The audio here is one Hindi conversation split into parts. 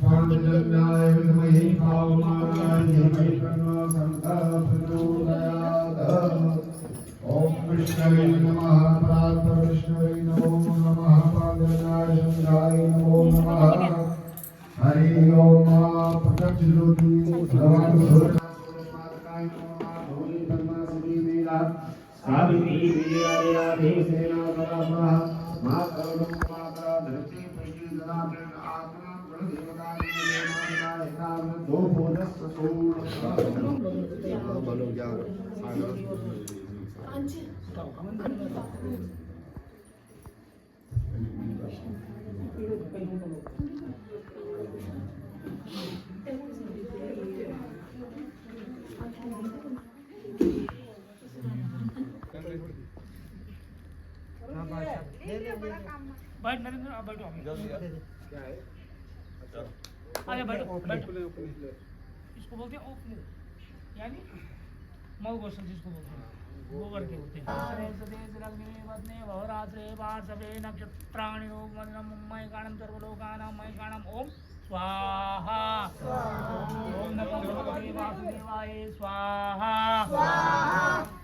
पांचजन्याय विद्महे कामाय धीमहि तन्नो शंकर प्रचोदयात्। ओम विष्णवे नमः परात्पर विष्णवे नमो नमः पांचजन्याय शंकराय नमो नमः। हरि ओम प्रत्यक्ष ज्योति भगवान सूर्यनारायण नमः धोनी धर्मा श्री वीरा सावित्री वीराधि सेना सदा माता माता धरती पृथ्वी ददाते आत्मा गुणदेवता देवता दो बोधस सोम बोलो यार बैठ नरेंद्र आप बैठो क्या है आगे बैठो बैठो इसको बोलते हैं ओपन यानी मऊ गोसल जिसको बोलते हैं गोबर के होते हैं सदेश रग्नि वदने वहरात्रे वासवे नक्षत्राणि योग मंत्रम मय गाणम सर्वलोकानां मय गाणम ओम स्वाहा ओम नमो भगवते वासुदेवाय स्वाहा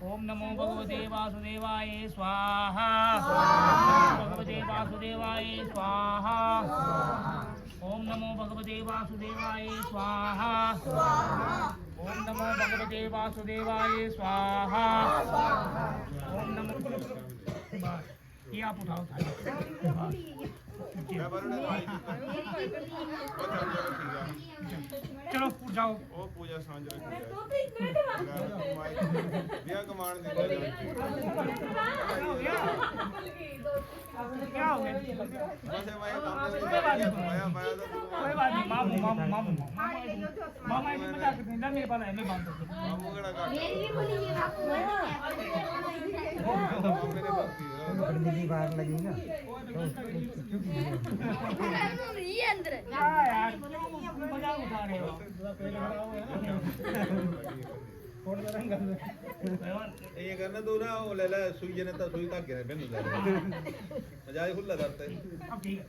ओम नमो भगवते वासुदेवाय स्वाहा भगवते वासुदेवाय स्वाहा ओम नमो भगवते वासुदेवाय स्वाहा ओम नमो भगवते वासुदेवाय स्वाहा ओम नमो ये आप उठाओ चलो उठ जाओ ओ पूजा सांझ रख दिया कमान दे क्या हो गया वैसे मैं कोई बात नहीं मामू मामू मामू मामा ऐसे मजाक करते हैं मेरे पास है मैं बात करता हूं मामू कड़ा का मेरी भी बोली ये आपको मैंने बात की बड़ी बार लगी ना ये अंदर यार मजाक उठा रहे हो ये करना तो ना वो ले ले सुई जने तो सुई तक गिरे बन ले मजाक खुला करते अब ठीक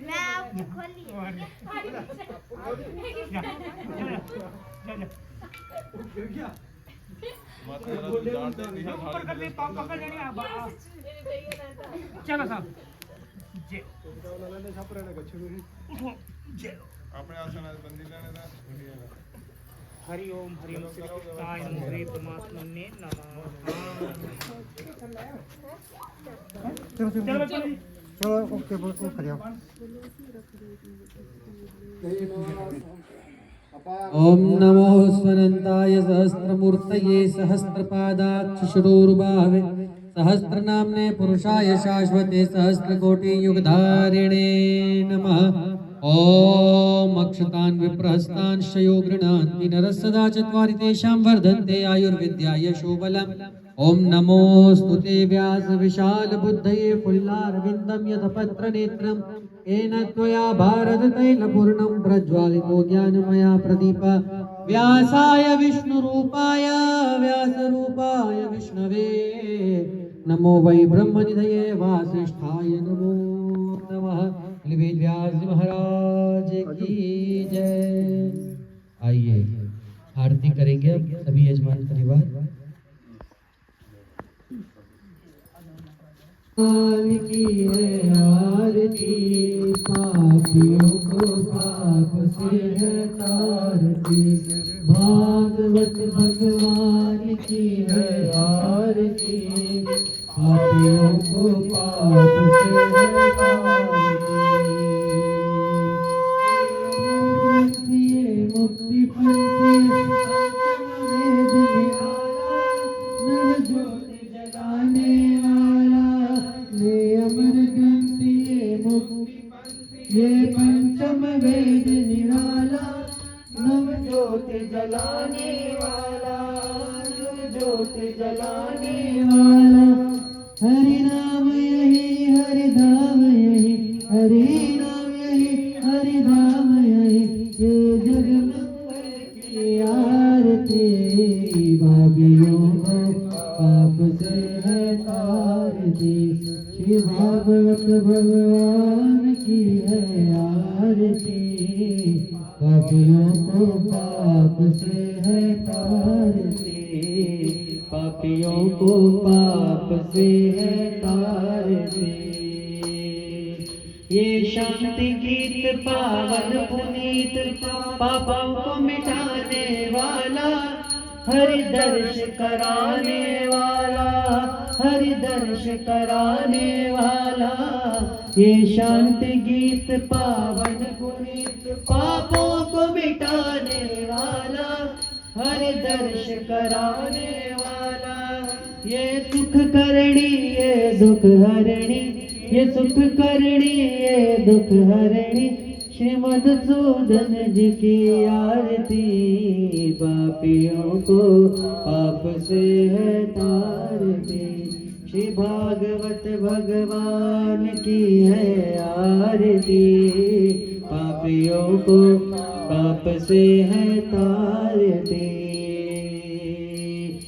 मैं आपको खोल लिया क्या माता जानते नहीं ऊपर कर ले पांव पकड़ लेनी चलो साहब जे ने छापरे ने गच्छे उठो जे अपने आसन बंदी लेने दा हरि ओम काय हरि परमात्मने नमः चलो ओके बोलो खड़े हो ओम नमो स्वनंताय सहस्रमूर्तये सहस्रपादाक्षशूरुभावे सहस्रनाम्ने पुरुषाय शाश्वते सहस्रकोटियुगधारिणे नमः। ओम अक्षतान् विप्रहस्तान् शयो गृह्णान्ति नरः सदा चत्वारि तेषां वर्धन्ते आयुर्विद्या यशोबलम्। ओम नमोस्तुते व्यास विशाल बुद्धये फुल्लारविन्दं यथपत्रनेत्रं येन त्वया भारत तैलपूर्णं प्रज्वालितो ज्ञानमया प्रदीप व्यासाय विष्णुरूपाय व्यासरूपाय विष्णवे नमो वै ब्रह्मनिधये वासिष्ठाय नमो नमः। वेद व्यास महाराज की जय। आइए आरती करेंगे अब सभी यजमान परिवार। की है आरती पापियों को पाप से है तारती भागवत भगवान की है आरती पापियों को पाप से है तारती मुक्ति पंथी ये पंचम वेद निराला नव ज्योति जलाने वाला नव ज्योति जलाने वाला हरि नाम यही हरि धाम यही हरि नाम यही हरि धाम यही ये जग मंगल की आरती भाभियों को पाप से है तारती श्री भागवत भगवान की है आरती, पापियों को पाप से है तारती, पापियों को पाप से है तारती। ये शांति गीत पावन पुनीत, पापों को मिटाने वाला, हरि दर्श कराने वाला, हरि दर्श कराने वाला। ये शांति गीत पावन पुनीत, पापों को मिटाने वाला, हरि दर्श कराने वाला। ये सुख करणी ये दुख हरणी, ये सुख करणी ये दुख हरणी, श्रीमधुसूदन जी की आरती, पापियों को पाप से है तारती। श्री भागवत भगवान की है आरती, पापियों को पाप से है तारती।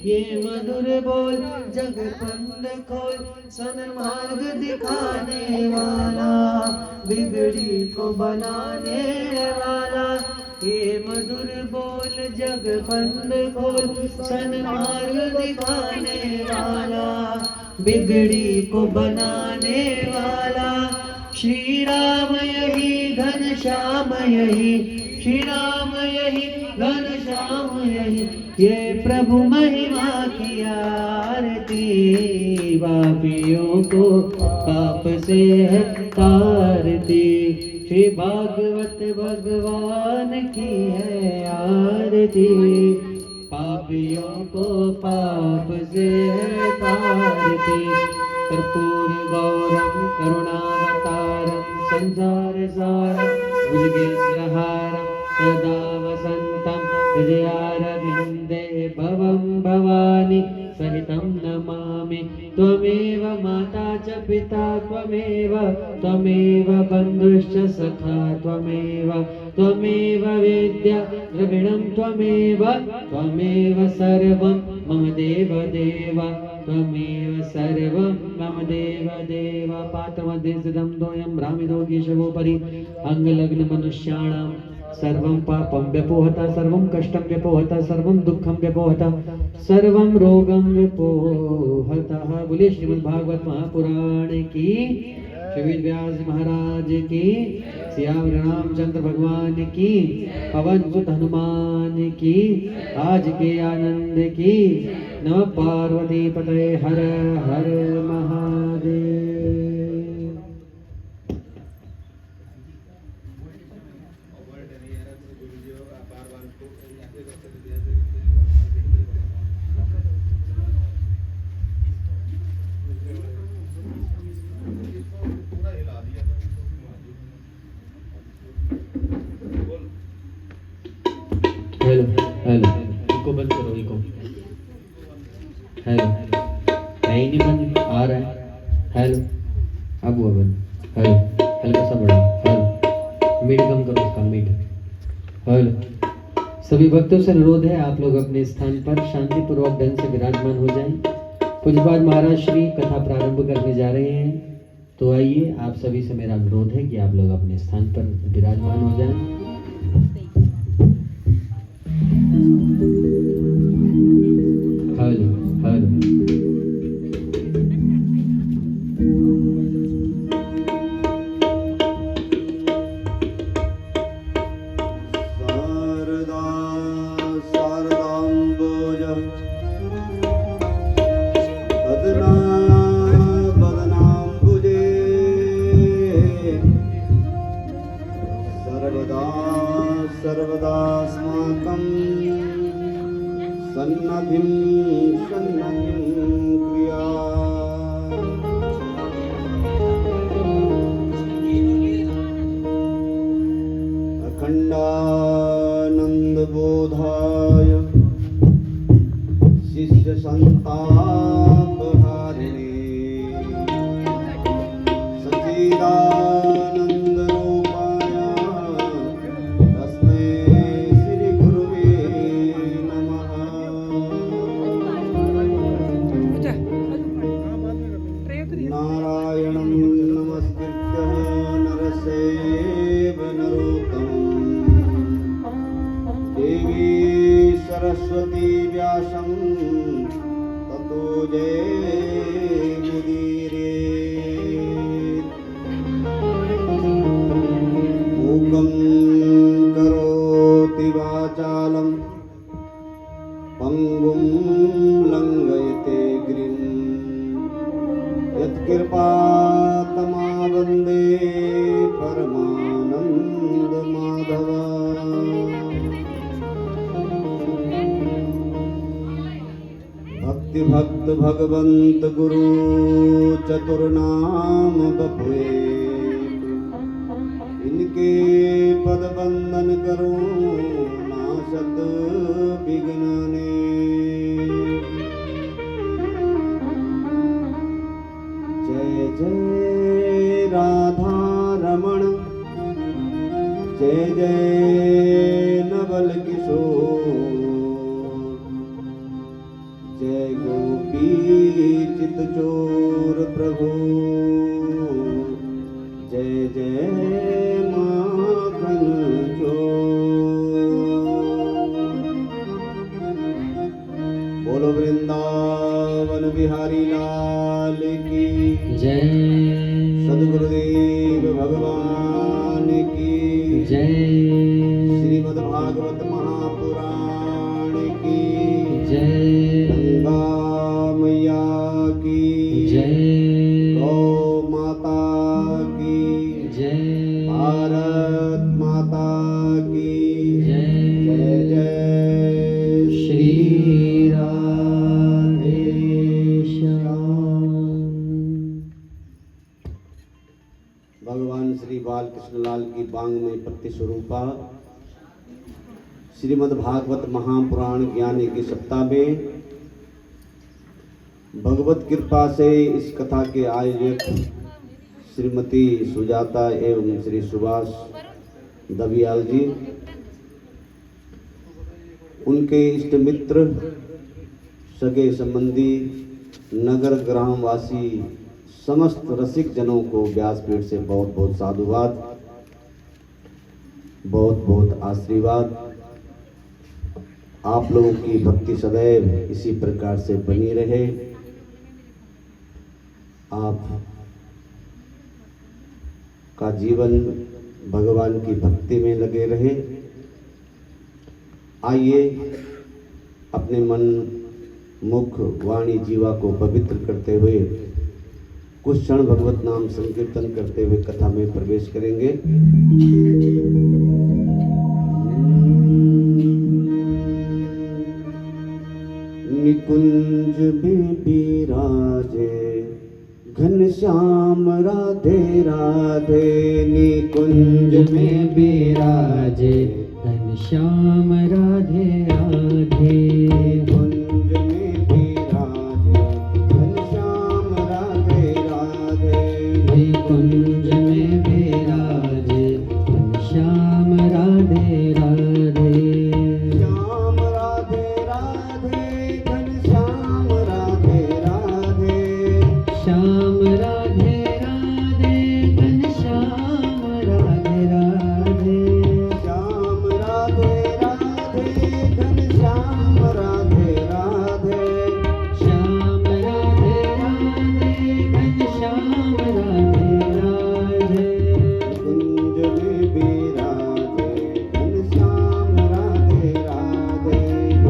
ये मधुर बोल जग बंद खोल, सन्मार्ग दिखाने वाला, बिगड़ी को बनाने वाला। ये मधुर बोल जग बंद खोल, सन्मार्ग दिखाने वाला, बिगड़ी को बनाने वाला। श्री राम यही घनश्याम यही, श्री राम यही घनश्याम यही, ये प्रभु महिमा की आरती, पापियों को पाप से है तारती। श्री भागवत भगवान की है आरती, पापियों को पाप से है तारती। कर्पूर गौरम करुणावतारम संसार सारम भुजगेन्द्रहारम सदा वसंतम हृदयारविंदे भवं भवानी सहितं नमामि। त्वमेव माता च पिता त्वमेव, त्वमेव बन्धुश्च सखा त्वमेव, त्वमेव वेद्या द्रविणं त्वमेव, त्वमेव सर्वं मम देव देव, त्वमेव सर्वं मम देव देव। पात्रमध्ये स्थितं तोयं भ्रामितो केशवोपरि, अंगलग्न मनुष्याणां सर्वं पापं व्यपोहता, सर्वं कष्टं व्यपोहता, सर्वं दुःखं व्यपोहता, सर्वं रोगं व्यपोहतः। बोलिए श्रीमद् भागवत महापुराण की, श्री वेद व्यास महाराज की, सियावर रामचंद्र भगवान की, पवन सुत हनुमान की, आज के आनंद की। नमः पार्वती पतये, हर हर महादेव। हेलो हेलो, इको बंद करो, इको। हेलो, है ही नहीं बंद, आ रहा है। हेलो, अब हुआ बंद। हेलो, हल्का सा बढ़ाओ। हेलो, मीट कम करो उसका, मीट। हेलो, सभी भक्तों से अनुरोध है आप लोग अपने स्थान पर शांतिपूर्वक ढंग से विराजमान हो जाएं। पूज्यपाद महाराज श्री कथा प्रारंभ करने जा रहे हैं, तो आइए आप सभी से मेरा अनुरोध है कि आप लोग अपने स्थान पर विराजमान हो जाएं। हेलो हेलो, शारदा शारदाम्बोज बदना बदनाम्बुजे, सर्वदा सर्वदास्माकं सन्नधिं सन्नधिं क्रिया। अखण्डानन्दबोधाय शिष्यसन्तापहारिणे, सच्चिदानन्दरूपाय तस्मै श्रीगुरुवे नमः। परमानंद माधव। भक्ति भक्त भगवंत गुरु चतुर्नाम बपुए, इनके पद बंदन करो नाशत विघ्न ने। जय जय राधा रमण, जय जय नवल किशोर, जय गोपी चित चोर प्रभु, जय जय माखन चोर। बोलो वृंदावन बिहारी लाल की जय, सद्गुरुदेव भगवान की जय, श्रीमद् भागवत महापुराण की जय, गंगा मैया की जय, गौ माता की जय, भारत माता की जय, जय जय श्री राधे श्याम। भगवान श्री बाल कृष्ण लाल की बांग में प्रतिस्वरूपा श्रीमद् भागवत महापुराण ज्ञान की सप्ताह में भगवत कृपा से इस कथा के आयोजक श्रीमती सुजाता एवं श्री सुभाष दबियाल जी, उनके इष्ट मित्र, सगे संबंधी, नगर ग्रामवासी, समस्त रसिक जनों को व्यासपीठ से बहुत बहुत साधुवाद, बहुत बहुत आशीर्वाद। आप लोगों की भक्ति सदैव इसी प्रकार से बनी रहे। आप का जीवन भगवान की भक्ति में लगे रहे। आइए अपने मन, मुख, वाणी, जीवा को पवित्र करते हुए कुछ क्षण भगवत नाम संकीर्तन करते हुए कथा में प्रवेश करेंगे। निकुंज में विराजे घनश्याम राधे राधे, निकुंज में विराजे घनश्याम राधे राधे, कुंज में विराजे घनश्याम राधे राधे, कुंज में विराजे घनश्याम राधे राधे, श्याम राधे राधे घनश्याम राधे राधे, श्याम राधे राधे घनश्याम राधे राधे, श्याम राधे राधे घनश्याम राधे राधे, श्याम राधे राधे घनश्याम राधे राधे, कुंज में विराजे घनश्याम राधे राधे,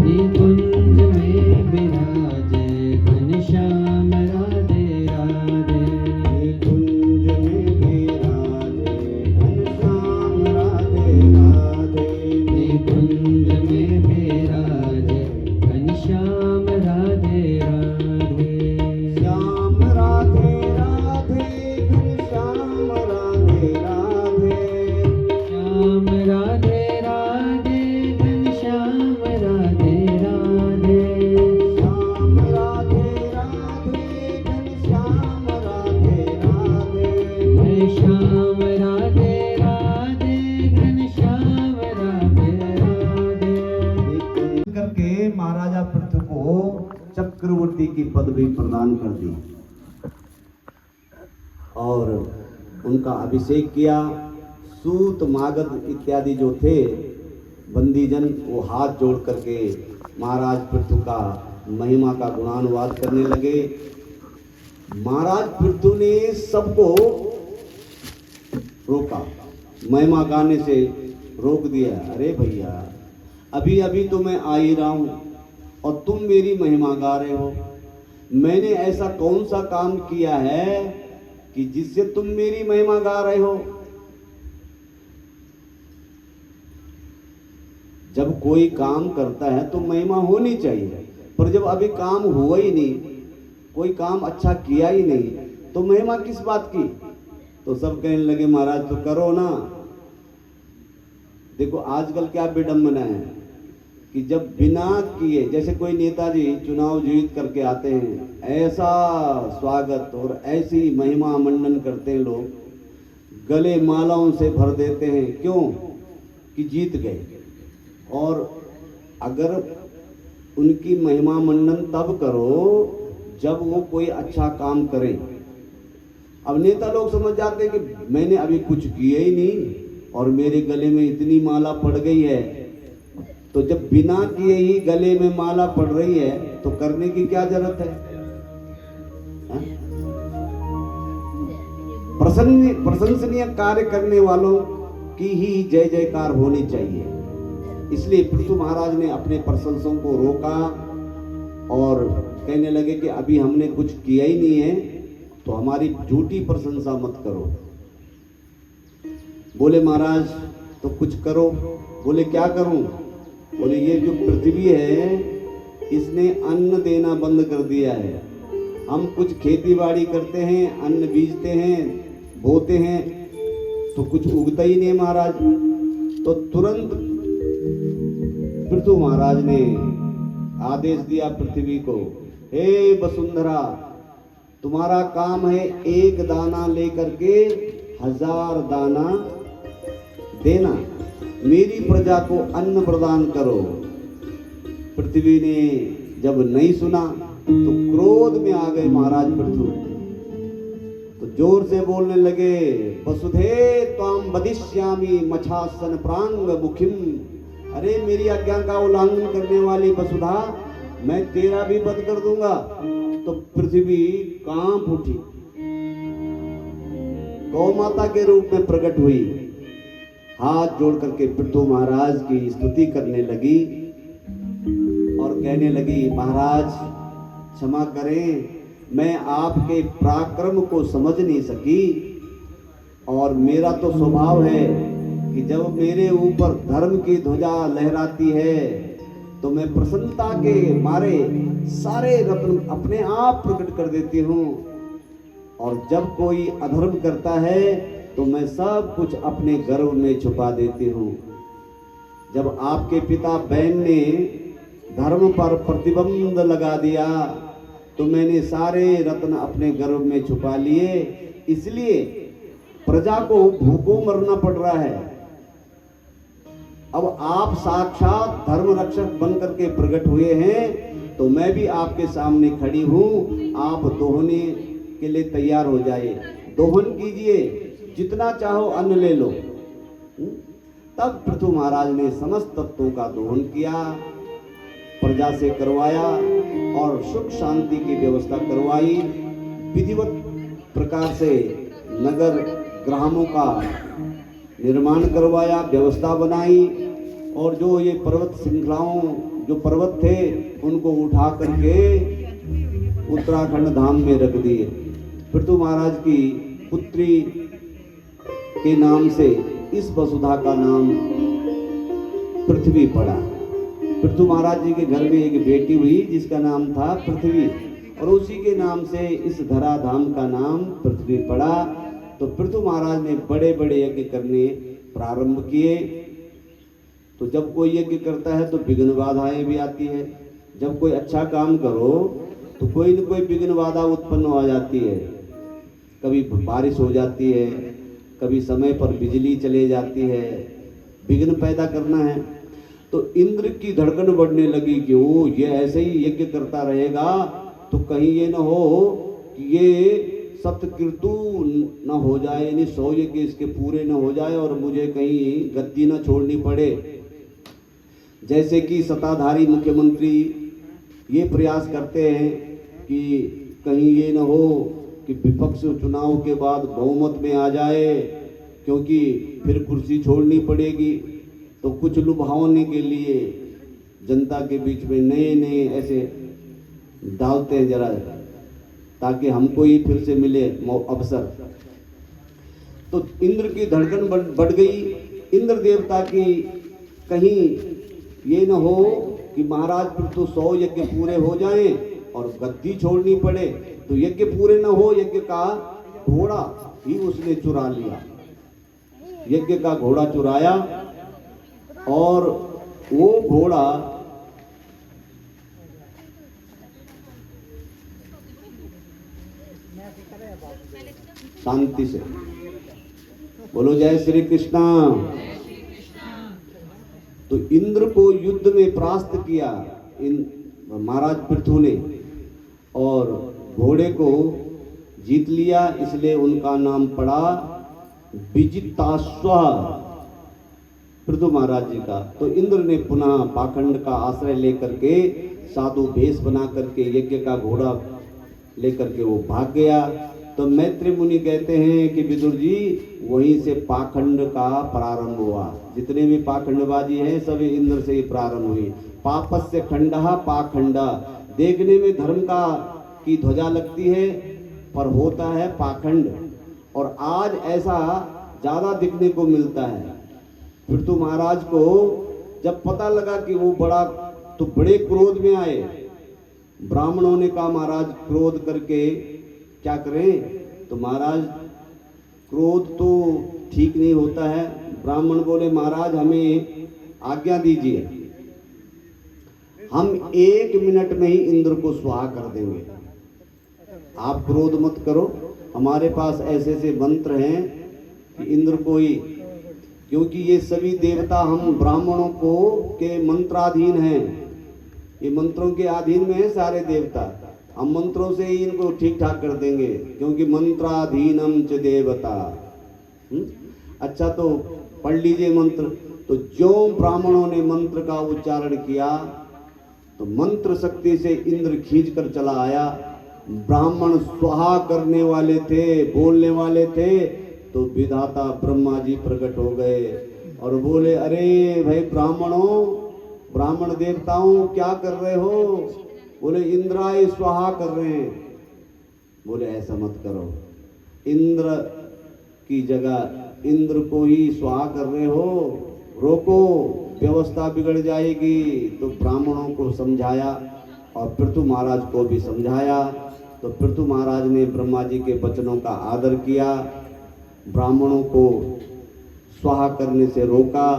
निकुंज में विराजे घनश्याम राधे राधे, निकुंज में विराजे घनश्याम राधे राधे, निकुंज में विराजे घनश्याम राधे राधे, श्याम राधे राधे घनश्याम राधे राधे, श्याम राधे राधे घनश्याम राधे राधे, श्याम राधे राधे घनश्याम राधे राधे, श्याम राधे राधे घनश्याम राधे राधे। करके महाराजा पृथु को चक्रवर्ती की पदवी प्रदान कर दी और उनका अभिषेक किया। सूत, मागध इत्यादि जो थे बंदीजन, वो हाथ जोड़ करके महाराज पृथु का महिमा का गुणानुवाद करने लगे। महाराज पृथु ने सबको रोका, महिमा गाने से रोक दिया। अरे भैया, अभी अभी तो मैं आ ही रहा हूं और तुम मेरी महिमा गा रहे हो। मैंने ऐसा कौन सा काम किया है कि कि जिससे तुम मेरी महिमा गा रहे हो। जब कोई काम करता है तो महिमा होनी चाहिए, पर जब अभी काम हुआ ही नहीं, कोई काम अच्छा किया ही नहीं, तो महिमा किस बात की। तो सब कहने लगे महाराज तो करो ना। देखो आजकल क्या विडंबना है कि जब बिना किए, जैसे कोई नेताजी चुनाव जीत करके आते हैं, ऐसा स्वागत और ऐसी महिमा मंडन करते हैं लोग, गले मालाओं से भर देते हैं। क्यों? कि जीत गए। और अगर उनकी महिमा मंडन तब करो जब वो कोई अच्छा काम करें। अब नेता लोग समझ जाते हैं कि मैंने अभी कुछ किया ही नहीं और मेरे गले में इतनी माला पड़ गई है, तो जब बिना किए ही गले में माला पड़ रही है तो करने की क्या जरूरत है? प्रशंसनीय कार्य करने वालों की ही जय जयकार होनी चाहिए। इसलिए पृथु महाराज ने अपने प्रशंसकों को रोका और कहने लगे कि अभी हमने कुछ किया ही नहीं है, तो हमारी झूठी प्रशंसा मत करो। बोले महाराज तो कुछ करो। बोले क्या करूं? बोले ये जो पृथ्वी है इसने अन्न देना बंद कर दिया है। हम कुछ खेती बाड़ी करते हैं, अन्न बीजते हैं, बोते हैं, तो कुछ उगता ही नहीं महाराज। तो तुरंत पृथु महाराज ने आदेश दिया पृथ्वी को, हे वसुंधरा, तुम्हारा काम है एक दाना लेकर के 1000 दाना देना, मेरी प्रजा को अन्न प्रदान करो। पृथ्वी ने जब नहीं सुना तो क्रोध में आ गए महाराज पृथु, तो जोर से बोलने लगे, वसुधे त्वाम वदिष्यामि मछासन प्रांग मुखिम। अरे मेरी आज्ञा का उल्लंघन करने वाली वसुधा, मैं तेरा भी वध कर दूंगा। तो पृथ्वी कांप उठी, गौ माता के रूप में प्रकट हुई, हाथ जोड़ करके पृथु महाराज की स्तुति करने लगी और कहने लगी, महाराज क्षमा करें, मैं आपके पराक्रम को समझ नहीं सकी, और मेरा तो स्वभाव है कि जब मेरे ऊपर धर्म की ध्वजा लहराती है तो मैं प्रसन्नता के मारे सारे रत्न अपने आप प्रकट कर देती हूँ, और जब कोई अधर्म करता है तो मैं सब कुछ अपने गर्भ में छुपा देती हूँ। जब आपके पिता बहन ने धर्म पर प्रतिबंध लगा दिया तो मैंने सारे रत्न अपने गर्भ में छुपा लिए, इसलिए प्रजा को भूखों मरना पड़ रहा है। अब आप साक्षात धर्म रक्षक बन करके प्रकट हुए हैं, तो मैं भी आपके सामने खड़ी हूँ, आप दोहने के लिए तैयार हो जाए, दोहन कीजिए, जितना चाहो अन्न ले लो। तब पृथु महाराज ने समस्त तत्वों का दोहन किया, प्रजा से करवाया और सुख शांति की व्यवस्था करवाई। विधिवत प्रकार से नगर ग्रामों का निर्माण करवाया, व्यवस्था बनाई, और जो ये पर्वत श्रृंखलाओं जो पर्वत थे उनको उठा करके उत्तराखंड धाम में रख दिए। पृथु महाराज की पुत्री के नाम से इस वसुधा का नाम पृथ्वी पड़ा। पृथु महाराज जी के घर में एक बेटी हुई जिसका नाम था पृथ्वी, और उसी के नाम से इस धराधाम का नाम पृथ्वी पड़ा। तो पृथु महाराज ने बड़े बड़े यज्ञ करने प्रारंभ किए। तो जब कोई यज्ञ करता है तो विघ्न बाधाएं भी आती है। जब कोई अच्छा काम करो तो कोई न कोई विघ्न बाधा उत्पन्न हो जाती है। कभी बारिश हो जाती है, कभी समय पर बिजली चले जाती है, विघ्न पैदा करना है। तो इंद्र की धड़कन बढ़ने लगी कि वो ये ऐसे ही यज्ञ करता रहेगा तो कहीं ये न हो कि ये सप्तकृतु न हो जाए, यानी 100 यज्ञ इसके पूरे न हो जाए और मुझे कहीं गद्दी न छोड़नी पड़े। जैसे कि सत्ताधारी मुख्यमंत्री ये प्रयास करते हैं कि कहीं ये न हो कि विपक्ष चुनाव के बाद बहुमत में आ जाए, क्योंकि फिर कुर्सी छोड़नी पड़ेगी। तो कुछ लुभावने के लिए जनता के बीच में नए नए ऐसे डालते हैं जरा ताकि हमको ही फिर से मिले अवसर। तो इंद्र की धड़कन बढ़ गई। इंद्र देवता की कहीं ये न हो कि महाराज पृथु 100 यज्ञ पूरे हो जाएं और गद्दी छोड़नी पड़े, तो यज्ञ पूरे न हो, यज्ञ का घोड़ा ही उसने चुरा लिया। यज्ञ का घोड़ा चुराया और वो घोड़ा शांति से बोलो जय श्री कृष्णा। तो इंद्र को युद्ध में परास्त किया महाराज पृथु ने और घोड़े को जीत लिया, इसलिए उनका नाम पड़ा विजिताश्व पृथु महाराज जी का। तो इंद्र ने पुनः पाखंड का आश्रय लेकर के साधु भेष बना करके यज्ञ का घोड़ा लेकर के वो भाग गया। तो मैत्री मुनि कहते हैं कि विदुर जी वहीं से पाखंड का प्रारंभ हुआ। जितने भी पाखंडबाजी हैं सभी इंद्र से ही प्रारंभ हुई। पापस्य खंडः पाखंडा, देखने में धर्म का की ध्वजा लगती है पर होता है पाखंड। और आज ऐसा ज्यादा दिखने को मिलता है। पृथु महाराज को जब पता लगा कि वो बड़ा, तो बड़े क्रोध में आए। ब्राह्मणों ने कहा महाराज क्रोध करके क्या करें? तो महाराज क्रोध तो ठीक नहीं होता है। ब्राह्मण बोले महाराज हमें आज्ञा दीजिए, हम 1 मिनट में ही इंद्र को स्वाहा कर देंगे, आप क्रोध मत करो। हमारे पास ऐसे ऐसे मंत्र हैं कि इंद्र को ही, क्योंकि ये सभी देवता हम ब्राह्मणों को के मंत्राधीन हैं, ये मंत्रों के अधीन में है सारे देवता। हम मंत्रों से ही इनको ठीक ठाक कर देंगे, क्योंकि मंत्राधीनम च देवता। अच्छा तो पढ़ लीजिए मंत्र। तो जो ब्राह्मणों ने मंत्र का उच्चारण किया तो मंत्र शक्ति से इंद्र खींच कर चला आया। ब्राह्मण स्वाहा करने वाले थे, बोलने वाले थे, तो विधाता ब्रह्मा जी प्रकट हो गए और बोले अरे भाई ब्राह्मणों, ब्राह्मण देवताओं क्या कर रहे हो? बोले इंद्राय स्वाहा कर रहे हैं। बोले ऐसा मत करो, इंद्र की जगह इंद्र को ही स्वाहा कर रहे हो, रोको, व्यवस्था बिगड़ जाएगी। तो ब्राह्मणों को समझाया और पृथु महाराज को भी समझाया। तो पृथु महाराज ने ब्रह्मा जी के वचनों का आदर किया, ब्राह्मणों को स्वाहा करने से रोका,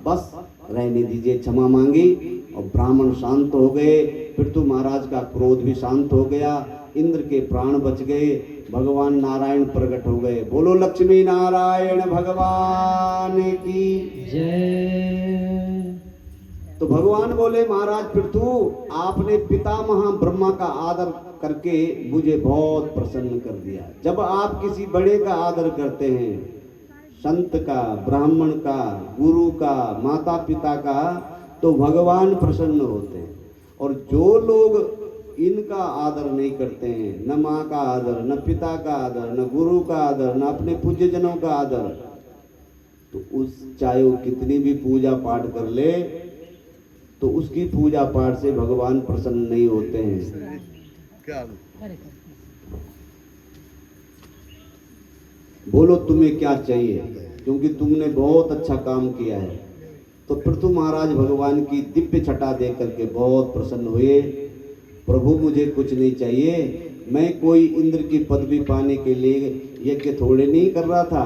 बस रहने दीजिए, क्षमा मांगी और ब्राह्मण शांत हो गए। पृथु महाराज का क्रोध भी शांत हो गया, इंद्र के प्राण बच गए, भगवान नारायण प्रकट हो गए। बोलो लक्ष्मी नारायण भगवान की जय। तो भगवान बोले महाराज पृथु, आपने पितामह ब्रह्मा का आदर करके मुझे बहुत प्रसन्न कर दिया। जब आप किसी बड़े का आदर करते हैं, संत का, ब्राह्मण का, गुरु का, माता पिता का, तो भगवान प्रसन्न होते हैं। और जो लोग इनका आदर नहीं करते हैं, न माँ का आदर, न पिता का आदर, न गुरु का आदर, न अपने पूज्यजनों का आदर, तो उस चाहे वो कितनी भी पूजा पाठ कर ले, तो उसकी पूजा पाठ से भगवान प्रसन्न नहीं होते हैं। क्या बोलो तुम्हें क्या चाहिए, क्योंकि तुमने बहुत अच्छा काम किया है। तो पृथु महाराज भगवान की दिव्य छटा दे करके बहुत प्रसन्न हुए। प्रभु मुझे कुछ नहीं चाहिए, मैं कोई इंद्र की पदवी पाने के लिए यज्ञ थोड़े नहीं कर रहा था,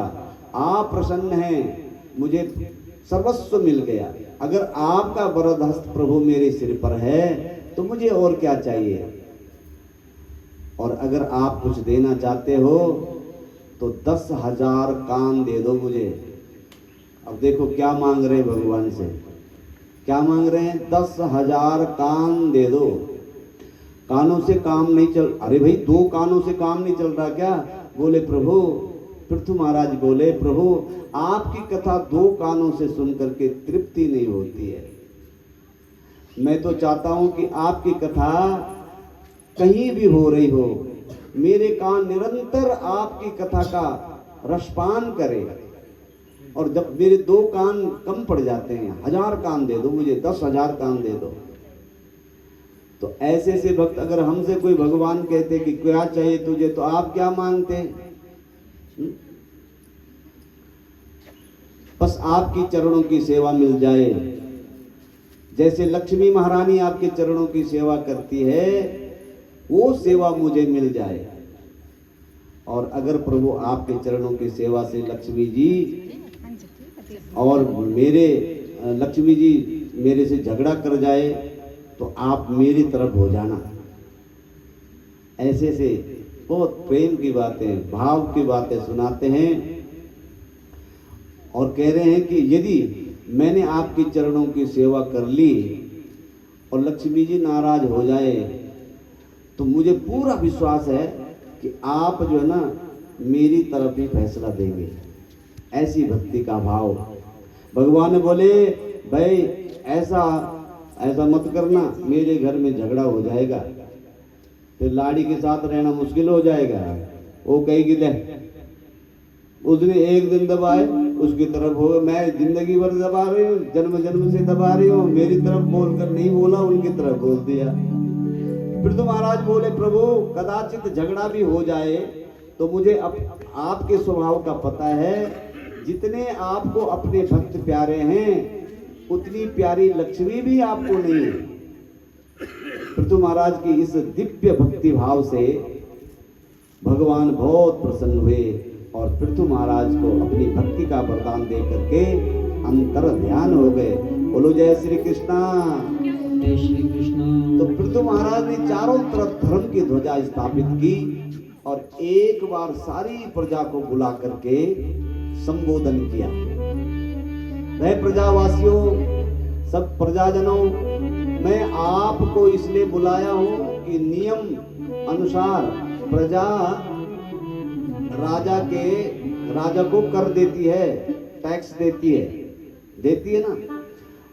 आप प्रसन्न हैं, मुझे सर्वस्व मिल गया। अगर आपका वरद हस्त प्रभु मेरे सिर पर है तो मुझे और क्या चाहिए। और अगर आप कुछ देना चाहते हो तो 10,000 कान दे दो मुझे। अब देखो क्या मांग रहे हैं भगवान से, क्या मांग रहे हैं? 10,000 कान दे दो। कानों से काम नहीं चल, अरे भाई 2 कानों से काम नहीं चल रहा क्या? बोले प्रभु, पृथु महाराज बोले प्रभु आपकी कथा 2 कानों से सुन करके तृप्ति नहीं होती है, मैं तो चाहता हूं कि आपकी कथा कहीं भी हो रही हो, मेरे कान निरंतर आपकी कथा का रसपान करें। और जब मेरे 2 कान कम पड़ जाते हैं, 1000 कान दे दो मुझे, 10,000 कान दे दो। तो ऐसे से भक्त अगर हमसे कोई भगवान कहते कि क्या चाहिए तुझे, तो आप क्या मांगते? बस आपकी चरणों की सेवा मिल जाए, जैसे लक्ष्मी महारानी आपके चरणों की सेवा करती है, वो सेवा मुझे मिल जाए। और अगर प्रभु आपके चरणों की सेवा से लक्ष्मी जी और मेरे लक्ष्मी जी मेरे से झगड़ा कर जाए, तो आप मेरी तरफ हो जाना। ऐसे से बहुत प्रेम की बातें, भाव की बातें सुनाते हैं और कह रहे हैं कि यदि मैंने आपकी चरणों की सेवा कर ली और लक्ष्मी जी नाराज हो जाए, तो मुझे पूरा विश्वास है कि आप जो है ना मेरी तरफ ही फैसला देंगे। ऐसी भक्ति का भाव। भगवान बोले भाई ऐसा मत करना, मेरे घर में झगड़ा हो जाएगा, फिर लाड़ी के साथ रहना मुश्किल हो जाएगा। वो कहेगी ले उसने एक दिन दबाए उसकी तरफ हो, मैं जिंदगी भर दबा रही हूँ, जन्म जन्म से दबा रही हूँ, मेरी तरफ बोलकर नहीं बोला, उनकी तरफ बोल दिया। फिर तो महाराज बोले प्रभु कदाचित झगड़ा भी हो जाए तो मुझे आपके स्वभाव का पता है, जितने आपको अपने भक्त प्यारे हैं उतनी प्यारी लक्ष्मी भी आपको नहीं है। पृथु महाराज की इस दिव्य भक्ति भाव से भगवान बहुत प्रसन्न हुए और पृथु महाराज को अपनी भक्ति का वरदान दे करके अंतर ध्यान हो गए। बोलो जय श्री कृष्णा। जय श्री कृष्ण। तो पृथु महाराज ने चारों तरफ धर्म की ध्वजा स्थापित की और एक बार सारी प्रजा को बुला करके संबोधन किया। वह प्रजावासियों, सब प्रजाजनों, मैं आपको इसलिए बुलाया हूं कि नियम अनुसार प्रजा राजा को कर देती है, टैक्स देती है ना।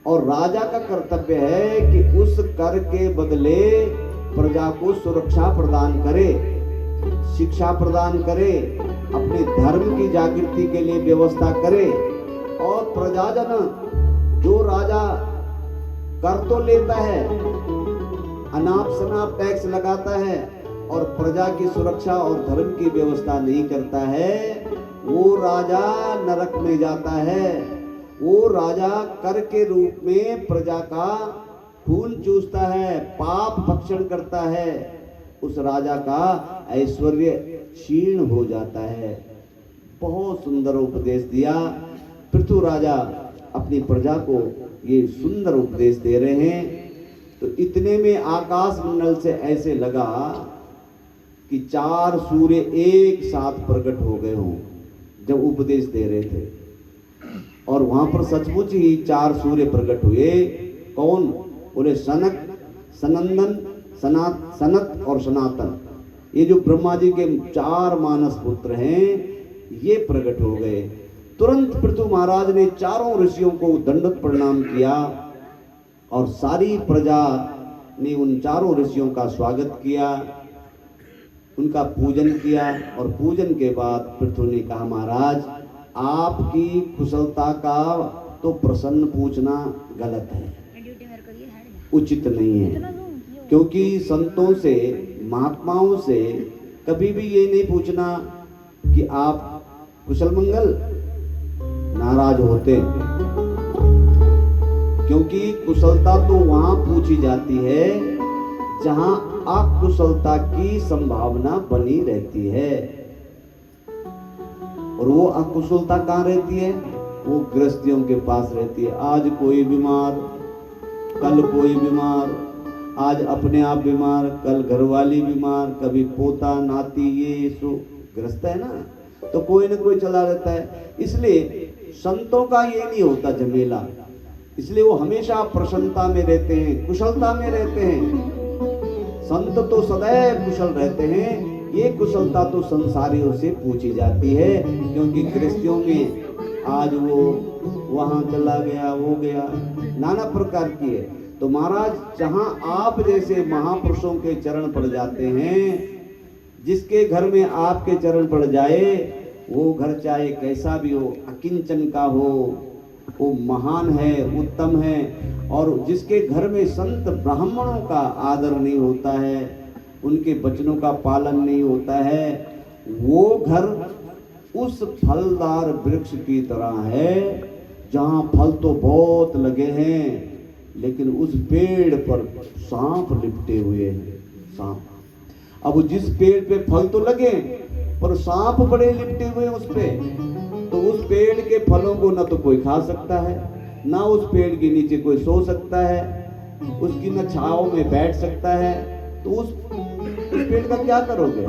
और राजा का कर्तव्य है कि उस कर के बदले प्रजा को सुरक्षा प्रदान करे, शिक्षा प्रदान करे, अपने धर्म की जागृति के लिए व्यवस्था करे। और प्रजाजन जो राजा कर तो लेता है, अनाप शनाप टैक्स लगाता है और प्रजा की सुरक्षा और धर्म की व्यवस्था नहीं करता है, वो राजा नरक में जाता है। वो राजा कर के रूप में प्रजा का खून चूसता है, पाप भक्षण करता है, उस राजा का ऐश्वर्य क्षीण हो जाता है। बहुत सुंदर उपदेश दिया। पृथु राजा अपनी प्रजा को ये सुंदर उपदेश दे रहे हैं। तो इतने में आकाश मंडल से ऐसे लगा कि 4 सूर्य एक साथ प्रकट हो गए हों जब उपदेश दे रहे थे। और वहां पर सचमुच ही 4 सूर्य प्रकट हुए। कौन? बोले सनक, सनंदन, सनत और सनातन। ये जो ब्रह्मा जी के 4 मानस पुत्र हैं, ये प्रकट हो गए। तुरंत पृथु महाराज ने चारों ऋषियों को दंडवत प्रणाम किया और सारी प्रजा ने उन चारों ऋषियों का स्वागत किया, उनका पूजन किया। और पूजन के बाद पृथु ने कहा महाराज आपकी कुशलता का तो प्रश्न पूछना गलत है, उचित नहीं है। क्योंकि संतों से, महात्माओं से कभी भी ये नहीं पूछना कि आप कुशल मंगल, नाराज होते। क्योंकि कुशलता तो वहां पूछी जाती है जहां अकुशलता की संभावना बनी रहती है। और वो अकुशलता कहाँ रहती है? वो गृहस्थियों के पास रहती है। आज कोई बीमार, कल कोई बीमार, आज अपने आप बीमार, कल घरवाली बीमार, कभी पोता नाती, ये सो ग्रस्त है ना, तो कोई न कोई चला रहता है। इसलिए संतों का ये नहीं होता झमेला, इसलिए वो हमेशा प्रसन्नता में रहते हैं, कुशलता में रहते हैं। संत तो सदैव कुशल रहते हैं। ये कुशलता तो संसारियों से पूछी जाती है, क्योंकि गृहस्थियों में आज वो वहां चला गया, वो गया, नाना प्रकार की है। तो महाराज जहां आप जैसे महापुरुषों के चरण पड़ जाते हैं, जिसके घर में आपके चरण पड़ जाए, वो घर चाहे कैसा भी हो, अकिंचन का हो, वो महान है, उत्तम है। और जिसके घर में संत ब्राह्मणों का आदर नहीं होता है, उनके वचनों का पालन नहीं होता है, वो घर उस फलदार वृक्ष की तरह है जहाँ फल तो बहुत लगे हैं लेकिन उस पेड़ पर सांप लिपटे हुए हैं। सांप। अब जिस पेड़ पे फल तो लगे पर सांप बड़े लिपटे हुए हैं उस पे, तो उस पेड़ के फलों को न तो कोई खा सकता है, ना उस पेड़ के नीचे कोई सो सकता है, उसकी न छांव में बैठ सकता है। तो उस पेड़ का क्या करोगे?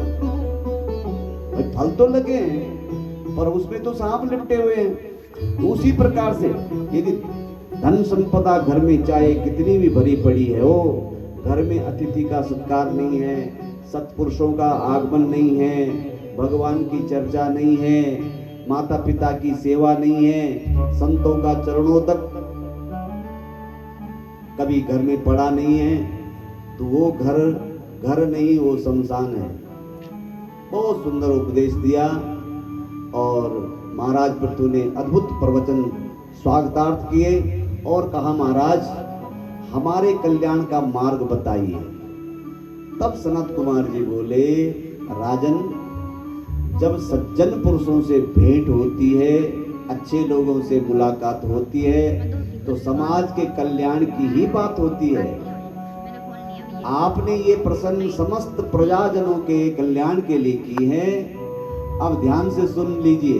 भाई फल तो लगे हैं पर उसमें तो सांप लिपटे हुए हैं। उसी प्रकार से यदि धन संपदा घर में चाहे कितनी भी भरी पड़ी है हो, घर में अतिथि का सत्कार नहीं है, सत्पुरुषों का आगमन नहीं है, भगवान की चर्चा नहीं है, माता पिता की सेवा नहीं है, संतों का चरणों तक कभी घर में पड़ा नहीं है, तो वो घर नहीं, वो शमशान है। बहुत सुंदर उपदेश दिया और महाराज पृथु ने अद्भुत प्रवचन स्वागतार्थ किए और कहा महाराज हमारे कल्याण का मार्ग बताइए। तब सनत कुमार जी बोले, राजन जब सज्जन पुरुषों से भेंट होती है, अच्छे लोगों से मुलाकात होती है, तो समाज के कल्याण की ही बात होती है। आपने ये प्रसन्न समस्त प्रजाजनों के कल्याण के लिए की है। अब ध्यान से सुन लीजिए।